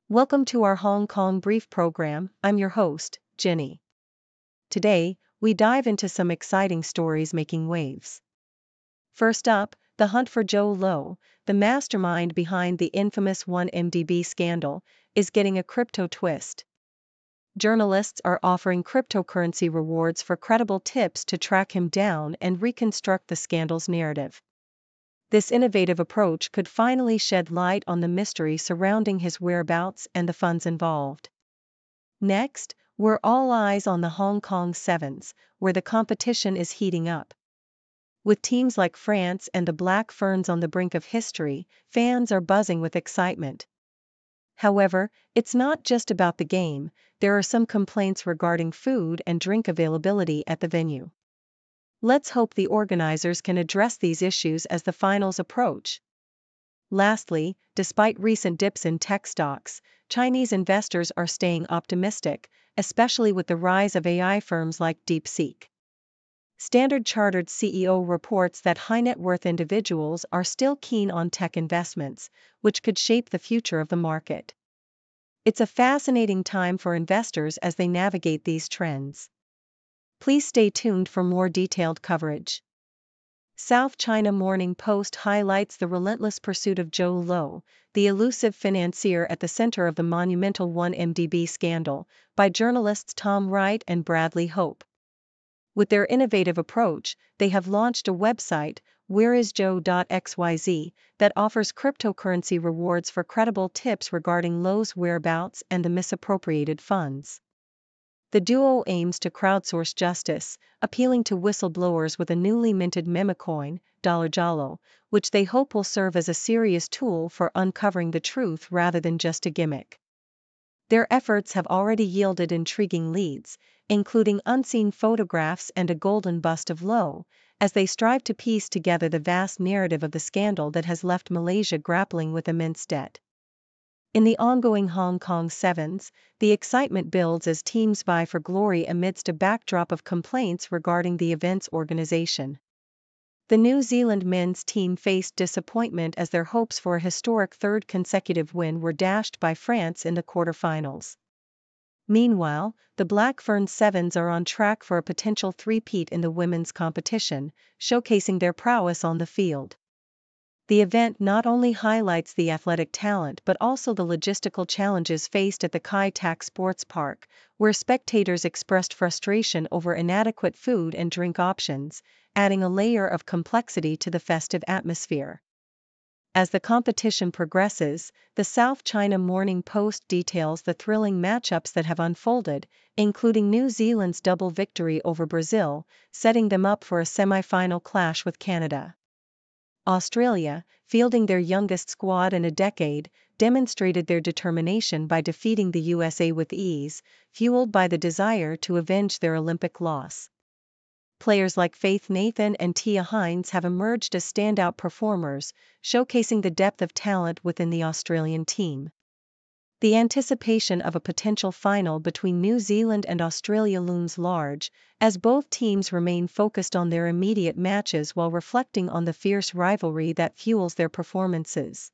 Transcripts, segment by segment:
Welcome to our Hong Kong Brief program. I'm your host, Jenny. Today, we dive into some exciting stories making waves. First up, the hunt for Jho Low, the mastermind behind the infamous 1MDB scandal, is getting a crypto twist. Journalists are offering cryptocurrency rewards for credible tips to track him down and reconstruct the scandal's narrative. This innovative approach could finally shed light on the mystery surrounding his whereabouts and the funds involved. Next, we're all eyes on the Hong Kong Sevens, where the competition is heating up. With teams like France and the Black Ferns on the brink of history, fans are buzzing with excitement. However, it's not just about the game, there are some complaints regarding food and drink availability at the venue. Let's hope the organizers can address these issues as the finals approach. Lastly, despite recent dips in tech stocks, Chinese investors are staying optimistic, especially with the rise of AI firms like DeepSeek. Standard Chartered CEO reports that high-net-worth individuals are still keen on tech investments, which could shape the future of the market. It's a fascinating time for investors as they navigate these trends. Please stay tuned for more detailed coverage. South China Morning Post highlights the relentless pursuit of Jho Low, the elusive financier at the center of the monumental 1MDB scandal, by journalists Tom Wright and Bradley Hope. With their innovative approach, they have launched a website, whereisjoe.xyz, that offers cryptocurrency rewards for credible tips regarding Low's whereabouts and the misappropriated funds. The duo aims to crowdsource justice, appealing to whistleblowers with a newly minted memecoin, Jho Low, which they hope will serve as a serious tool for uncovering the truth rather than just a gimmick. Their efforts have already yielded intriguing leads, including unseen photographs and a golden bust of Low, as they strive to piece together the vast narrative of the scandal that has left Malaysia grappling with immense debt. In the ongoing Hong Kong Sevens, the excitement builds as teams vie for glory amidst a backdrop of complaints regarding the event's organization. The New Zealand men's team faced disappointment as their hopes for a historic third consecutive win were dashed by France in the quarterfinals. Meanwhile, the Black Ferns Sevens are on track for a potential three-peat in the women's competition, showcasing their prowess on the field. The event not only highlights the athletic talent but also the logistical challenges faced at the Kai Tak Sports Park, where spectators expressed frustration over inadequate food and drink options, adding a layer of complexity to the festive atmosphere. As the competition progresses, the South China Morning Post details the thrilling matchups that have unfolded, including New Zealand's double victory over Brazil, setting them up for a semi-final clash with Canada. Australia, fielding their youngest squad in a decade, demonstrated their determination by defeating the USA with ease, fueled by the desire to avenge their Olympic loss. Players like Faith Nathan and Tia Hines have emerged as standout performers, showcasing the depth of talent within the Australian team. The anticipation of a potential final between New Zealand and Australia looms large, as both teams remain focused on their immediate matches while reflecting on the fierce rivalry that fuels their performances.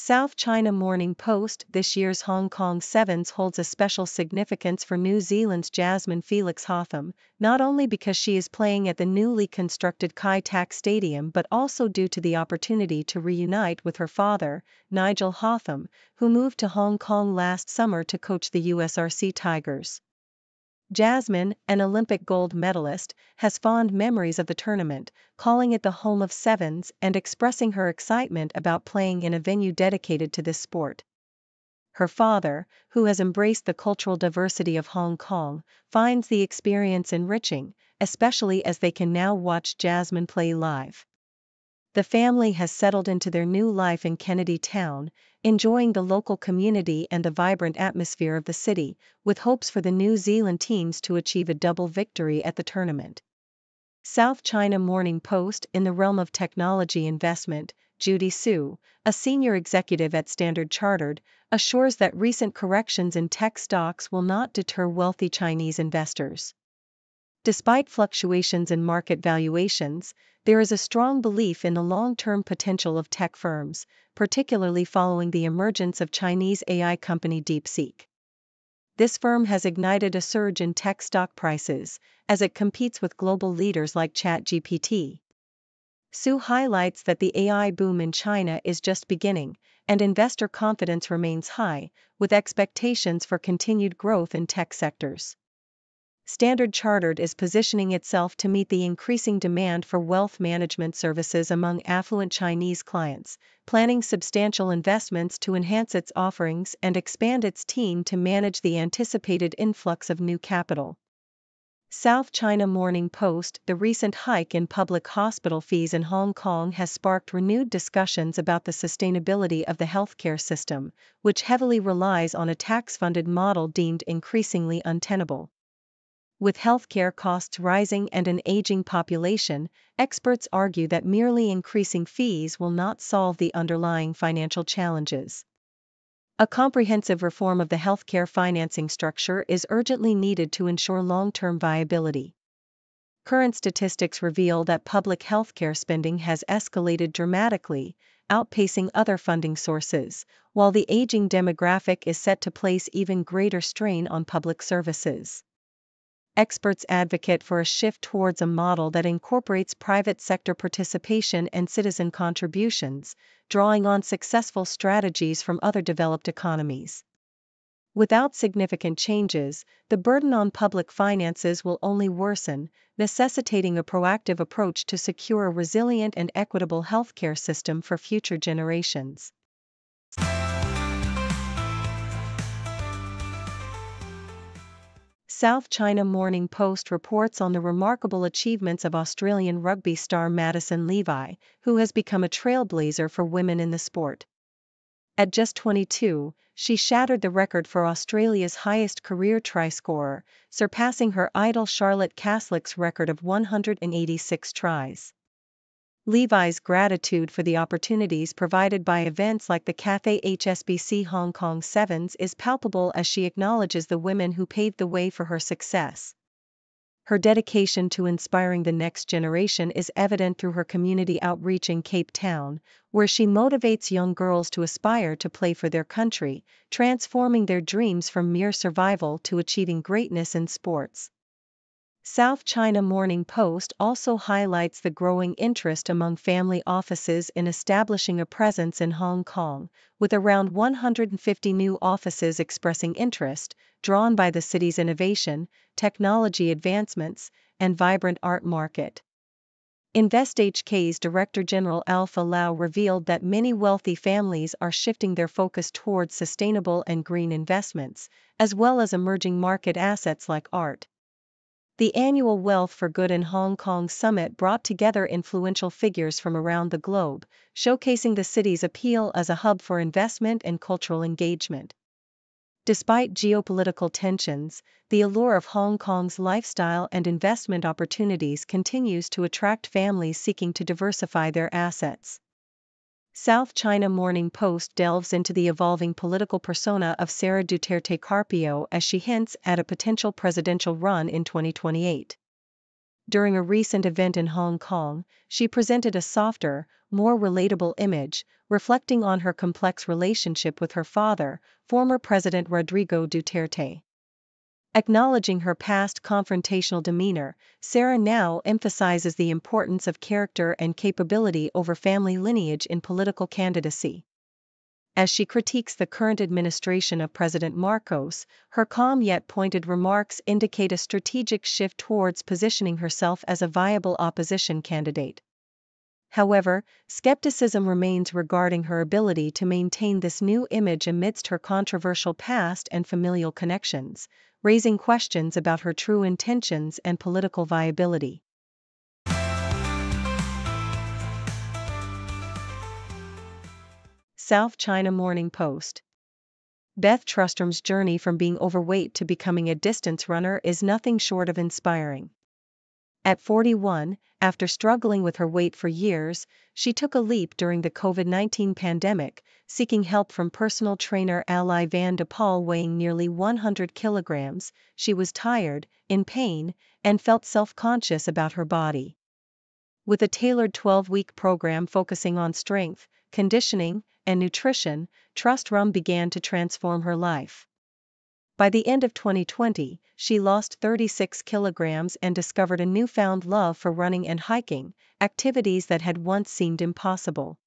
South China Morning Post. This year's Hong Kong Sevens holds a special significance for New Zealand's Jasmine Felix Hotham, not only because she is playing at the newly constructed Kai Tak Stadium but also due to the opportunity to reunite with her father, Nigel Hotham, who moved to Hong Kong last summer to coach the USRC Tigers. Jasmine, an Olympic gold medalist, has fond memories of the tournament, calling it the home of sevens and expressing her excitement about playing in a venue dedicated to this sport. Her father, who has embraced the cultural diversity of Hong Kong, finds the experience enriching, especially as they can now watch Jasmine play live. The family has settled into their new life in Kennedy Town, enjoying the local community and the vibrant atmosphere of the city, with hopes for the New Zealand teams to achieve a double victory at the tournament. South China Morning Post. In the realm of technology investment, Judy Su, a senior executive at Standard Chartered, assures that recent corrections in tech stocks will not deter wealthy Chinese investors. Despite fluctuations in market valuations, there is a strong belief in the long-term potential of tech firms, particularly following the emergence of Chinese AI company DeepSeek. This firm has ignited a surge in tech stock prices as it competes with global leaders like ChatGPT. Su highlights that the AI boom in China is just beginning, and investor confidence remains high, with expectations for continued growth in tech sectors. Standard Chartered is positioning itself to meet the increasing demand for wealth management services among affluent Chinese clients, planning substantial investments to enhance its offerings and expand its team to manage the anticipated influx of new capital. South China Morning Post: The recent hike in public hospital fees in Hong Kong has sparked renewed discussions about the sustainability of the healthcare system, which heavily relies on a tax-funded model deemed increasingly untenable. With healthcare costs rising and an aging population, experts argue that merely increasing fees will not solve the underlying financial challenges. A comprehensive reform of the healthcare financing structure is urgently needed to ensure long-term viability. Current statistics reveal that public healthcare spending has escalated dramatically, outpacing other funding sources, while the aging demographic is set to place even greater strain on public services. Experts advocate for a shift towards a model that incorporates private sector participation and citizen contributions, drawing on successful strategies from other developed economies. Without significant changes, the burden on public finances will only worsen, necessitating a proactive approach to secure a resilient and equitable healthcare system for future generations. South China Morning Post reports on the remarkable achievements of Australian rugby star Madison Levi, who has become a trailblazer for women in the sport. At just 22, she shattered the record for Australia's highest career try scorer, surpassing her idol Charlotte Caslick's record of 186 tries. Levi's gratitude for the opportunities provided by events like the Cathay HSBC Hong Kong Sevens is palpable as she acknowledges the women who paved the way for her success. Her dedication to inspiring the next generation is evident through her community outreach in Cape Town, where she motivates young girls to aspire to play for their country, transforming their dreams from mere survival to achieving greatness in sports. South China Morning Post also highlights the growing interest among family offices in establishing a presence in Hong Kong, with around 150 new offices expressing interest, drawn by the city's innovation, technology advancements, and vibrant art market. InvestHK's Director General Alpha Lau revealed that many wealthy families are shifting their focus towards sustainable and green investments, as well as emerging market assets like art. The annual Wealth for Good in Hong Kong summit brought together influential figures from around the globe, showcasing the city's appeal as a hub for investment and cultural engagement. Despite geopolitical tensions, the allure of Hong Kong's lifestyle and investment opportunities continues to attract families seeking to diversify their assets. South China Morning Post delves into the evolving political persona of Sara Duterte Carpio as she hints at a potential presidential run in 2028. During a recent event in Hong Kong, she presented a softer, more relatable image, reflecting on her complex relationship with her father, former President Rodrigo Duterte. Acknowledging her past confrontational demeanor, Sara now emphasizes the importance of character and capability over family lineage in political candidacy. As she critiques the current administration of President Marcos, her calm yet pointed remarks indicate a strategic shift towards positioning herself as a viable opposition candidate. However, skepticism remains regarding her ability to maintain this new image amidst her controversial past and familial connections, raising questions about her true intentions and political viability. South China Morning Post. Beth Trustrom's journey from being overweight to becoming a distance runner is nothing short of inspiring. At 41, after struggling with her weight for years, she took a leap during the COVID-19 pandemic, seeking help from personal trainer Ally Van de Paul. Weighing nearly 100 kilograms, she was tired, in pain, and felt self-conscious about her body. With a tailored 12-week program focusing on strength, conditioning, and nutrition, Trust Rum began to transform her life. By the end of 2020, she lost 36 kilograms and discovered a newfound love for running and hiking, activities that had once seemed impossible.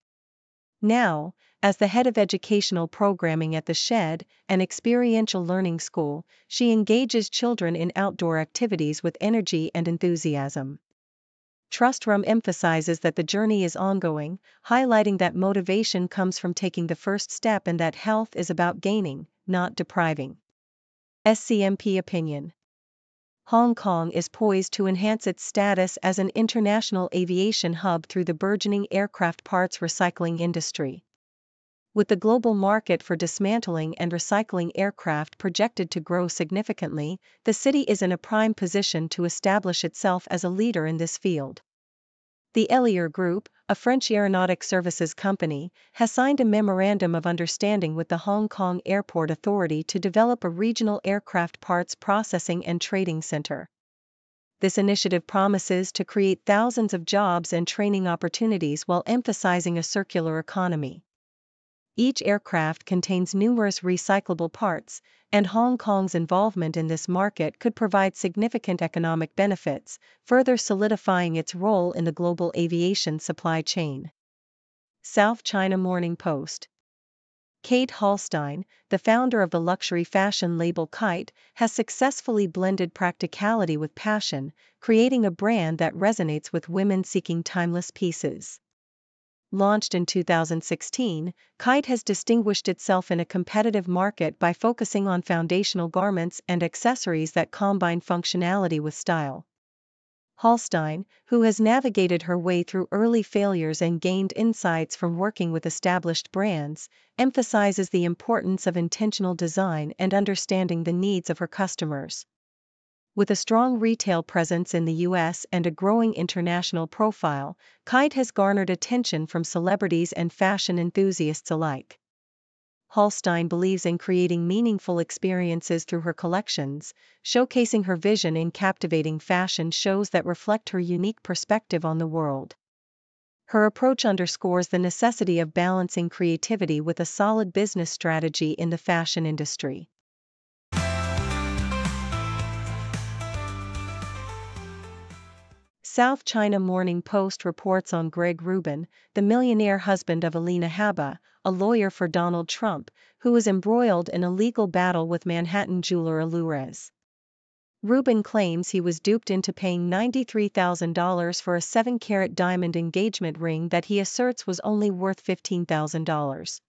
Now, as the head of educational programming at The Shed, an experiential learning school, she engages children in outdoor activities with energy and enthusiasm. Trust Rum emphasizes that the journey is ongoing, highlighting that motivation comes from taking the first step and that health is about gaining, not depriving. SCMP opinion. Hong Kong is poised to enhance its status as an international aviation hub through the burgeoning aircraft parts recycling industry. With the global market for dismantling and recycling aircraft projected to grow significantly, the city is in a prime position to establish itself as a leader in this field. The Elior Group, a French aeronautic services company, has signed a memorandum of understanding with the Hong Kong Airport Authority to develop a regional aircraft parts processing and trading center. This initiative promises to create thousands of jobs and training opportunities while emphasizing a circular economy. Each aircraft contains numerous recyclable parts, and Hong Kong's involvement in this market could provide significant economic benefits, further solidifying its role in the global aviation supply chain. South China Morning Post. Kate Hallstein, the founder of the luxury fashion label Kite, has successfully blended practicality with passion, creating a brand that resonates with women seeking timeless pieces. Launched in 2016, Kite has distinguished itself in a competitive market by focusing on foundational garments and accessories that combine functionality with style. Hallstein, who has navigated her way through early failures and gained insights from working with established brands, emphasizes the importance of intentional design and understanding the needs of her customers. With a strong retail presence in the US and a growing international profile, Kite has garnered attention from celebrities and fashion enthusiasts alike. Hallstein believes in creating meaningful experiences through her collections, showcasing her vision in captivating fashion shows that reflect her unique perspective on the world. Her approach underscores the necessity of balancing creativity with a solid business strategy in the fashion industry. South China Morning Post reports on Greg Rubin, the millionaire husband of Alina Habba, a lawyer for Donald Trump, who is embroiled in a legal battle with Manhattan jeweler Alurez. Rubin claims he was duped into paying $93,000 for a 7-carat diamond engagement ring that he asserts was only worth $15,000.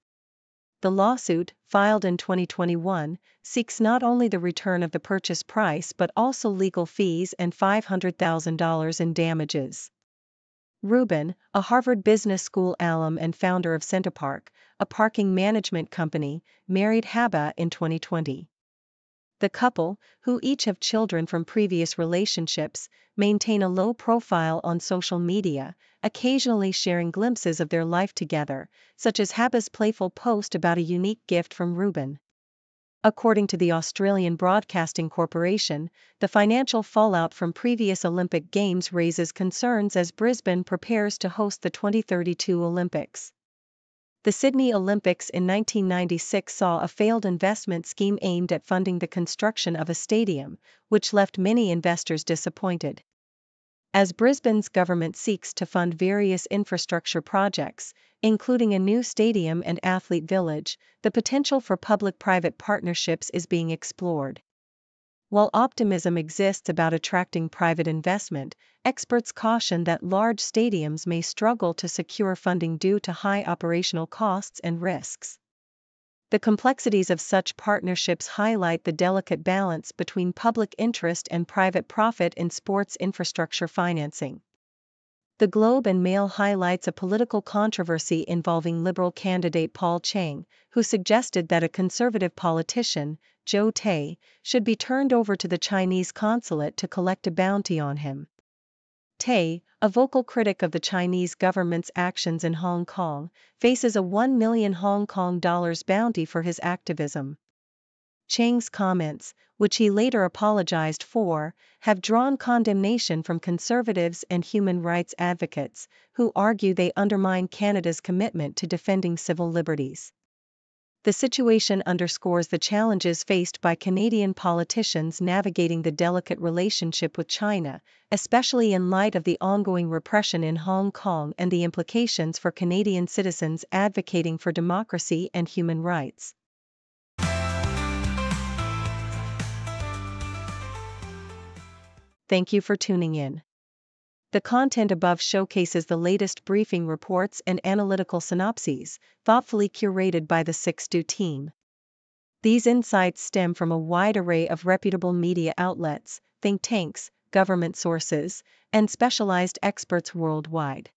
The lawsuit, filed in 2021, seeks not only the return of the purchase price but also legal fees and $500,000 in damages. Rubin, a Harvard Business School alum and founder of Centapark, a parking management company, married Habba in 2020. The couple, who each have children from previous relationships, maintain a low profile on social media, occasionally sharing glimpses of their life together, such as Habba's playful post about a unique gift from Rubin. According to the Australian Broadcasting Corporation, the financial fallout from previous Olympic Games raises concerns as Brisbane prepares to host the 2032 Olympics. The Sydney Olympics in 1996 saw a failed investment scheme aimed at funding the construction of a stadium, which left many investors disappointed. As Brisbane's government seeks to fund various infrastructure projects, including a new stadium and athlete village, the potential for public-private partnerships is being explored. While optimism exists about attracting private investment, experts caution that large stadiums may struggle to secure funding due to high operational costs and risks. The complexities of such partnerships highlight the delicate balance between public interest and private profit in sports infrastructure financing. The Globe and Mail highlights a political controversy involving Liberal candidate Paul Chang, who suggested that a conservative politician, Zhou Low, should be turned over to the Chinese consulate to collect a bounty on him. Tay, a vocal critic of the Chinese government's actions in Hong Kong, faces a 1 million Hong Kong dollars bounty for his activism. Chang's comments, which he later apologized for, have drawn condemnation from conservatives and human rights advocates, who argue they undermine Canada's commitment to defending civil liberties. The situation underscores the challenges faced by Canadian politicians navigating the delicate relationship with China, especially in light of the ongoing repression in Hong Kong and the implications for Canadian citizens advocating for democracy and human rights. Thank you for tuning in. The content above showcases the latest briefing reports and analytical synopses, thoughtfully curated by the 6Do team. These insights stem from a wide array of reputable media outlets, think tanks, government sources, and specialized experts worldwide.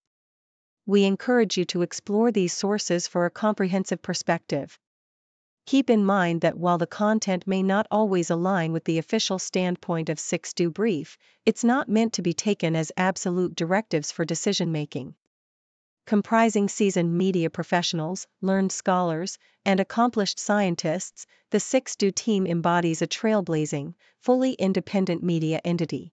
We encourage you to explore these sources for a comprehensive perspective. Keep in mind that while the content may not always align with the official standpoint of 6Do Brief, it's not meant to be taken as absolute directives for decision-making. Comprising seasoned media professionals, learned scholars, and accomplished scientists, the 6Do team embodies a trailblazing, fully independent media entity.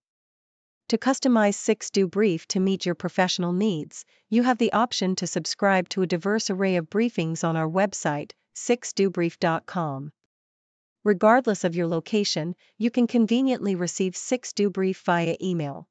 To customize 6Do Brief to meet your professional needs, you have the option to subscribe to a diverse array of briefings on our website, 6dobrief.com. Regardless of your location, you can conveniently receive 6Do Brief via email.